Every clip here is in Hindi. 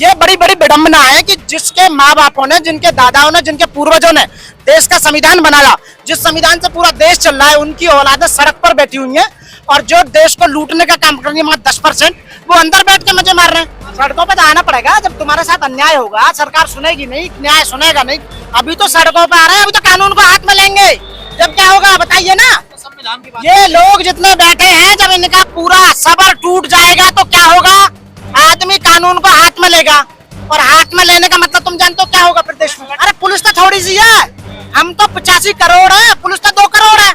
ये बड़ी बड़ी विडंबना है कि जिसके माँ बापों ने, जिनके दादाओं ने, जिनके पूर्वजों ने देश का संविधान बनाया, जिस संविधान से पूरा देश चल रहा है, उनकी औलादें सड़क पर बैठी हुई हैं और जो देश को लूटने का काम कर रही है मात्र 10%, वो अंदर बैठ के मजे मार रहे हैं। सड़कों पे तो आना पड़ेगा, जब तुम्हारे साथ अन्याय होगा सरकार सुनेगी नहीं, न्याय सुनेगा नहीं। अभी तो सड़कों पे आ रहे हैं, अभी तो कानून को हाथ में लेंगे, जब क्या होगा बताइए ना। ये लोग जितने बैठे हैं, जब इनका पूरा सबर टूट जाएगा तो क्या होगा? आदमी कानून को हाथ में लेगा, और हाथ में लेने का मतलब तुम जानते हो क्या होगा प्रदेश में? अरे पुलिस तो थोड़ी सी है, हम तो 85 करोड़ है, पुलिस तो 2 करोड़ है।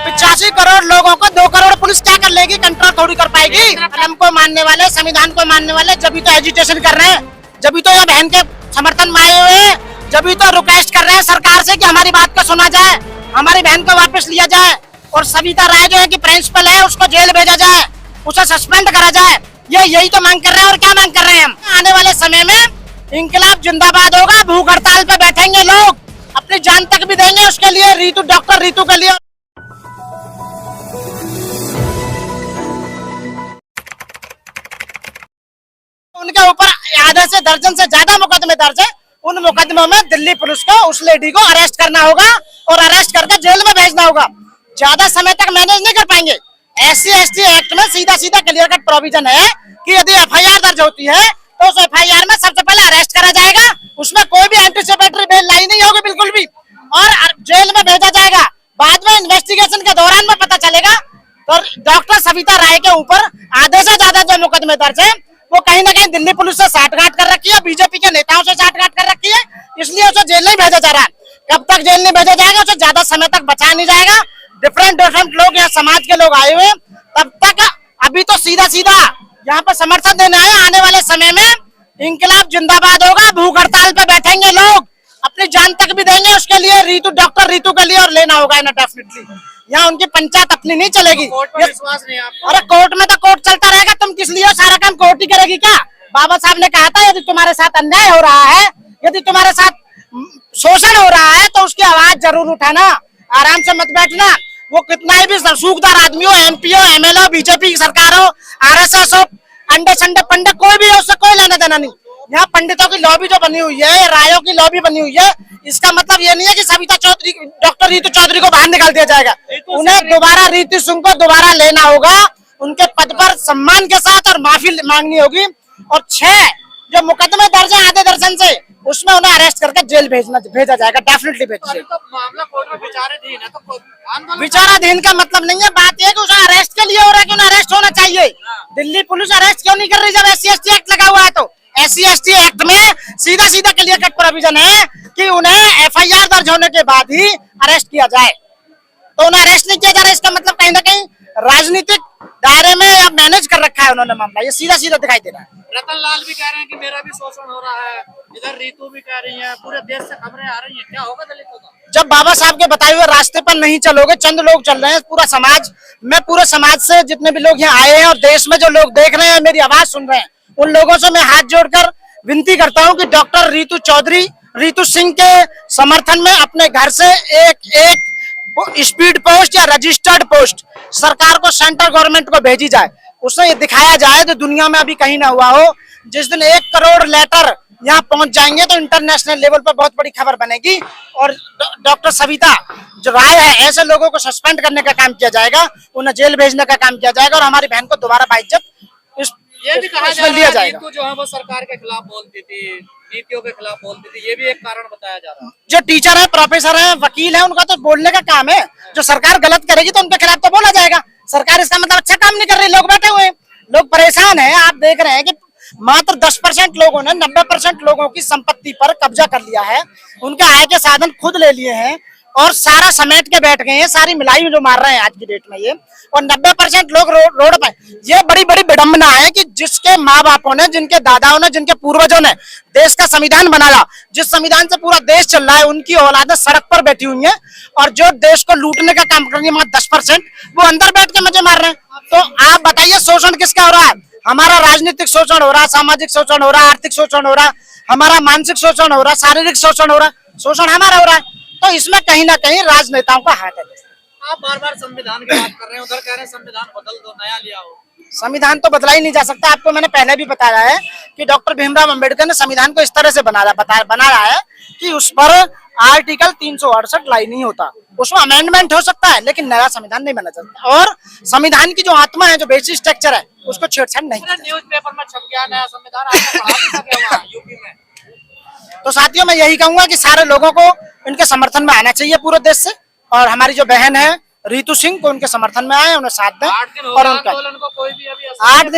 85 करोड़ लोगों को 2 करोड़ पुलिस क्या कर लेगी? कंट्रोल थोड़ी कर पाएगी। कलम को मानने वाले, संविधान को मानने वाले जब भी तो एजिटेशन कर रहे हैं, जब भी तो ये बहन के समर्थन में आए हुए हैं, जब भी तो रिक्वेस्ट कर रहे हैं सरकार से कि हमारी बात को सुना जाए, हमारी बहन को वापस लिया जाए, और सविता राय जो है कि प्रिंसिपल है उसको जेल भेजा जाए, उसे सस्पेंड करा जाए। ये यही तो मांग कर रहे हैं। और क्या मांग कर रहे हैं हम? आने वाले समय में इंकलाब जिंदाबाद होगा, भूख हड़ताल पे बैठेंगे लोग, अपनी जान तक भी देंगे उसके लिए, डॉक्टर रीतू के लिए। उनके ऊपर आधे से दर्जन से ज्यादा मुकदमे दर्ज है। उन मुकदमों में दिल्ली पुलिस को उस लेडी को अरेस्ट करना होगा और अरेस्ट करके जेल में भेजना होगा। ज्यादा समय तक मैनेज नहीं कर पाएंगे। SC/ST एक्ट में सीधा सीधा क्लियर कट प्रोविजन है कि यदि FIR दर्ज होती है तो उस FIR में सबसे पहले अरेस्ट करा जाएगा, उसमें कोई भी एंटीसिपेटरी बेल लाई नहीं होगी बिल्कुल भी, और जेल में भेजा जाएगा। बाद में इन्वेस्टिगेशन के दौरान में पता चलेगा। तो डॉक्टर सविता राय के ऊपर आधे से ज्यादा जो मुकदमे दर्ज है वो कहीं ना कहीं दिल्ली पुलिस से साठगांठ कर रखी है, बीजेपी के नेताओं से साठगांठ कर रखी है, इसलिए उसे जेल नहीं भेजा जा रहा है। कब तक जेल नहीं भेजा जाएगा, उसे ज्यादा समय तक बचाया नहीं जाएगा। डिफरेंट लोग यहाँ समाज के लोग आए हुए हैं, तब तक अभी तो सीधा सीधा यहाँ पर समर्थन देने आए। आने वाले समय में इंकलाब जिंदाबाद होगा, भूख हड़ताल पे बैठेंगे लोग, अपनी जान तक भी देंगे उसके लिए, डॉक्टर रीतू के लिए, और लेना होगा ना डेफिनेटली। यहाँ उनकी पंचायत अपनी नहीं चलेगी। कोर्ट में विश्वास नहीं आपको? अरे कोर्ट में तो कोर्ट चलता रहेगा, तुम किस लिए? सारा काम कोर्ट ही करेगी क्या? बाबा साहब ने कहा था यदि तुम्हारे साथ अन्याय हो रहा है, यदि तुम्हारे साथ शोषण हो रहा है तो उसकी आवाज जरूर उठाना, आराम से मत बैठना। वो कितना ही भी सूखदार आदमी हो, MP हो, MLA हो, बीजेपी की सरकार हो, RSS हो, अंडे संडे पंडित कोई भी हो, उससे कोई लेना देना नहीं। यहाँ पंडितों की लॉबी जो बनी हुई है, रायों की लॉबी बनी हुई है, इसका मतलब ये नहीं है कि सविता चौधरी, डॉक्टर रीतू चौधरी को बाहर निकाल दिया जाएगा। उन्हें दोबारा रीतू सिंह को दोबारा लेना होगा, उनके पद पर सम्मान के साथ, और माफी मांगनी होगी। और 6 जो मुकदमे दर्ज है आधे दर्जन से, उसमें उन्हें अरेस्ट करके जेल भेजा जाएगा, डेफिनेटली भेजा जाएगा। तो मामला कोर्ट में विचाराधीन है, तो विचाराधीन का मतलब नहीं है, बात यह कि उसे अरेस्ट के लिए हो रहा है कि उन्हें अरेस्ट होना चाहिए। दिल्ली पुलिस अरेस्ट क्यों नहीं कर रही जब SC/ST एक्ट लगा हुआ है? तो SC/ST एक्ट में सीधा सीधा क्लियर कट प्रोविजन है कि उन्हें FIR दर्ज होने के बाद ही अरेस्ट किया जाए। तो उन्हें अरेस्ट नहीं किया जा रहा, इसका मतलब कहीं ना कहीं राजनीतिक दायरे में या मैनेज कर रखा है उन्होंने मामला, ये सीधा सीधा दिखाई दे रहा है। रतन लाल भी कह रहे हैं कि मेरा भी शोषण हो रहा है, इधर रीतू भी कह रही है, पूरे देश से खबरें आ रही हैं, क्या होगा दलितों का? जब बाबा साहब के बताए हुए रास्ते पर नहीं चलोगे, चंद लोग चल रहे हैं, पूरा समाज, मैं पूरे समाज से जितने भी लोग यहाँ आए हैं और देश में जो लोग देख रहे हैं, मेरी आवाज सुन रहे हैं, उन लोगों से मैं हाथ जोड़कर विनती करता हूँ कि डॉक्टर रीतू चौधरी, रीतू सिंह के समर्थन में अपने घर से एक स्पीड पोस्ट या रजिस्टर्ड पोस्ट सरकार को, सेंट्रल गवर्नमेंट को भेजी जाए। उसमें ये दिखाया जाए तो दुनिया में अभी कहीं ना हुआ हो, जिस दिन 1 करोड़ लेटर यहाँ पहुंच जाएंगे तो इंटरनेशनल लेवल पर बहुत बड़ी खबर बनेगी। और डॉक्टर सविता जो राय है, ऐसे लोगों को सस्पेंड करने का काम किया जाएगा, उन्हें जेल भेजने का काम किया जाएगा, और हमारी बहन को दोबारा बाइज्जत ये भी कहा जा रहा है रीतू जो है वो सरकार के खिलाफ बोलती थी, नीतियों के खिलाफ बोलती थी, ये भी एक कारण बताया जा रहा है। जो टीचर है, प्रोफेसर है, वकील है, उनका तो बोलने का काम है। जो सरकार गलत करेगी तो उनके खिलाफ तो बोला जाएगा। सरकार इसका मतलब अच्छा काम नहीं कर रही, लोग बैठे हुए हैं, लोग परेशान हैं। आप देख रहे हैं कि मात्र 10% लोगों ने 90% लोगों की संपत्ति पर कब्जा कर लिया है, उनके आय के साधन खुद ले लिए हैं, और सारा समेट के बैठ गए हैं, सारी मिलाई जो मार रहे हैं आज की डेट में ये, और 90% लोग रोड पर। ये बड़ी बड़ी विडंबना है कि जिसके माँ बापों ने, जिनके दादाओं ने, जिनके पूर्वजों ने देश का संविधान बनाया, जिस संविधान से पूरा देश चल रहा है, उनकी औलादें सड़क पर बैठी हुई हैं, और जो देश को लूटने का काम कर रही है मात्र 10%, वो अंदर बैठ के मजे मार रहे हैं। तो आप बताइए शोषण किसका हो रहा है? हमारा राजनीतिक शोषण हो रहा है, सामाजिक शोषण हो रहा है, आर्थिक शोषण हो रहा है, हमारा मानसिक शोषण हो रहा है, शारीरिक शोषण हो रहा है, शोषण हमारा हो रहा है। तो इसमें कहीं ना कहीं राजनेताओं का हाथ है। आप बार बार संविधान की बात कर रहे हैं, उधर कह रहे हैं संविधान बदल दो, नया लिया हो। संविधान तो बदला ही नहीं जा सकता। आपको मैंने पहले भी बताया है कि डॉक्टर भीमराव अंबेडकर ने संविधान को इस तरह से बनाया है कि उस पर आर्टिकल 368 लाई नहीं होता। उसमें अमेंडमेंट हो सकता है लेकिन नया संविधान नहीं बना सकता। और संविधान की जो आत्मा है, जो बेसिक स्ट्रक्चर है, उसको छेड़छाड़ नहीं। न्यूज पेपर में छप गया नया संविधान, आपने पढ़ा नहीं सके वहाँ यूपी में। तो साथियों, मैं यही कहूंगा कि सारे लोगों को इनके समर्थन में आना चाहिए पूरे देश से, और हमारी जो बहन है रितु सिंह को उनके समर्थन में आए, उन्हें साथ दें। 8 दिन हो और गए उनका आंदोलन को, कोई भी अभी 8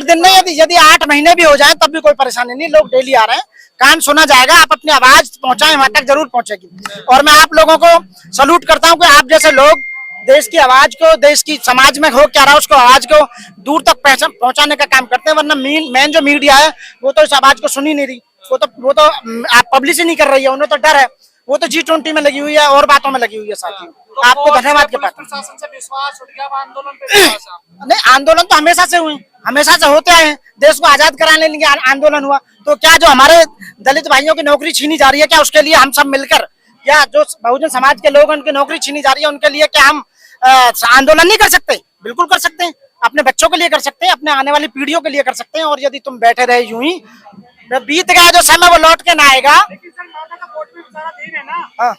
दिन नहीं, यदि 8 महीने भी हो जाए तब भी कोई परेशानी नहीं। लोग डेली आ रहे हैं, कान सुना जाएगा। आप अपनी आवाज पहुंचाएं, वहां तक जरूर पहुंचेगी। और मैं आप लोगों को सलूट करता हूं कि आप जैसे लोग देश की आवाज को, देश की समाज में हो क्या रहा है उसको, आवाज को दूर तक पहुंचाने का काम करते हैं। वरना मेन जो मीडिया है वो तो इस आवाज को सुन ही नहीं रही। वो तो आप पब्लिश ही नहीं कर रही है। उन्हें तो डर है, वो तो G20 में लगी हुई है और बातों में लगी हुई है। साथियों, आपको धन्यवाद के पास। प्रशासन से विश्वास उठ गया, आंदोलन पे विश्वास है। नहीं, आंदोलन तो हमेशा से हुए, हमेशा से होते आए हैं। देश को आजाद कराने के लिए आंदोलन हुआ। तो क्या जो हमारे दलित भाइयों की नौकरी छीनी जा रही है, क्या उसके लिए हम सब मिलकर, या जो बहुजन समाज के लोग उनकी नौकरी छीनी जा रही है उनके लिए क्या हम आंदोलन नहीं कर सकते? बिल्कुल कर सकते हैं। अपने बच्चों के लिए कर सकते हैं, अपने आने वाली पीढ़ियों के लिए कर सकते हैं। और यदि तुम बैठे रहे यूं ही, बीत गया जो समय वो लौट के ना आएगा। हाँ,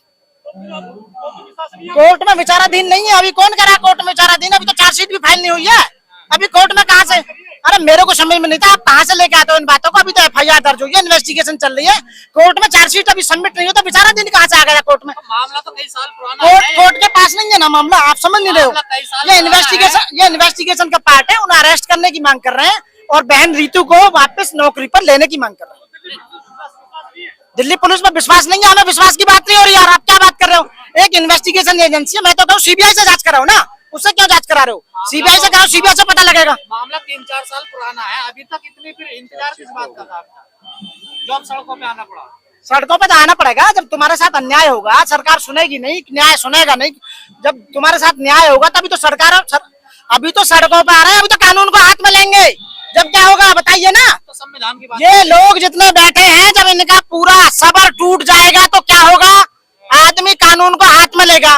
कोर्ट में विचाराधीन नहीं है। अभी कौन करा कोर्ट में विचाराधीन? अभी तो चार्जशीट भी फाइल नहीं हुई है। अभी कोर्ट में कहाँ से? अरे मेरे को समझ में नहीं था, आप कहाँ से लेके आते हो इन बातों को? अभी तो FIR दर्ज हुई है, इन्वेस्टिगेशन चल रही है, कोर्ट में चार्जशीट अभी सबमिट नहीं होता, विचाराधीन कहाँ से आ गया कोर्ट में? मामला तो कई साल पुराना है। कोर्ट के पास नहीं है ना मामला, आप समझ नहीं रहे हो। ये इन्वेस्टिगेशन का पार्ट है। उन्हें अरेस्ट करने की मांग कर रहे हैं और बहन रितु को वापस नौकरी पर लेने की मांग कर रहे हैं। दिल्ली पुलिस में विश्वास नहीं है, हमें विश्वास की बात नहीं हो रही यार। आप क्या बात कर रहे हो? एक इन्वेस्टिगेशन एजेंसी है, मैं तो कहूँ CBI से जांच कराओ ना, उससे क्यों जांच करा रहे हो? CBI से कराओ, CBI से पता लगेगा। मामला 3-4 साल पुराना है, अभी तक इतनी फिर इंतजार किस बात का था जो अब सड़कों पे आना पड़ा? सड़कों पे तो आना पड़ेगा। जब तुम्हारे साथ अन्याय होगा, सरकार सुनेगी नहीं, न्याय सुनेगा नहीं। जब तुम्हारे साथ न्याय होगा तभी तो सरकार, अभी तो सड़कों पे आ रहे हैं, अभी तो कानून को हाथ में लेंगे। जब क्या होगा बताइए ना? तो संविधान की बात, ये लोग जितने बैठे हैं, जब इनका पूरा सबर टूट जाएगा तो क्या होगा? आदमी कानून को हाथ में लेगा,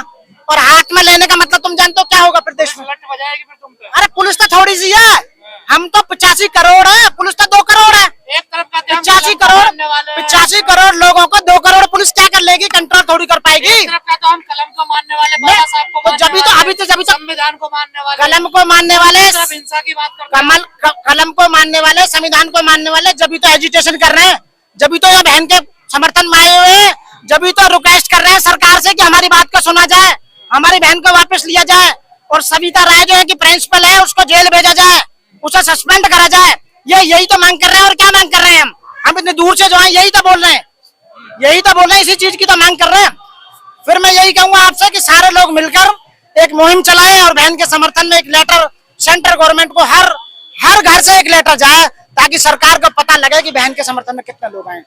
और हाथ में लेने का मतलब तुम जानते हो क्या होगा फिर देश में? लट बजाएगी फिर तुम पे। अरे पुलिस तो थोड़ी सी है, हम तो 85 करोड़ है, पुलिस तो 2 करोड़ है। एक तरफ कहते हैं 85 करोड़ लोगों को 2 करोड़ पुलिस क्या कर लेगी? कंट्रोल थोड़ी कर पाएगी। एक तरफ कहते हैं हम कलम को मानने वाले, बाबा साहब को मानने वाले, संविधान को मानने वाले, कलम को मानने वाले, हिंसा की बात करते हैं। कलम को मानने वाले, संविधान को मानने वाले जब भी तो एजिटेशन कर रहे हैं, जब भी तो ये बहन के समर्थन में आए हुए हैं, जब भी तो रिक्वेस्ट कर रहे हैं सरकार से कि हमारी बात को सुना जाए, हमारी बहन को वापस लिया जाए, और सविता राय जो है कि प्रिंसिपल है उसको जेल भेजा जाए, उसे सस्पेंड करा जाए। यही तो मांग कर रहे हैं। और क्या मांग कर रहे हैं हम इतनी दूर से जो है यही तो बोल रहे हैं, इसी चीज की तो मांग कर रहे हैं। फिर मैं यही कहूंगा आपसे कि सारे लोग मिलकर एक मुहिम चलाएं और बहन के समर्थन में एक लेटर सेंट्रल गवर्नमेंट को हर घर से एक लेटर जाए, ताकि सरकार को पता लगे कि बहन के समर्थन में कितने लोग आए।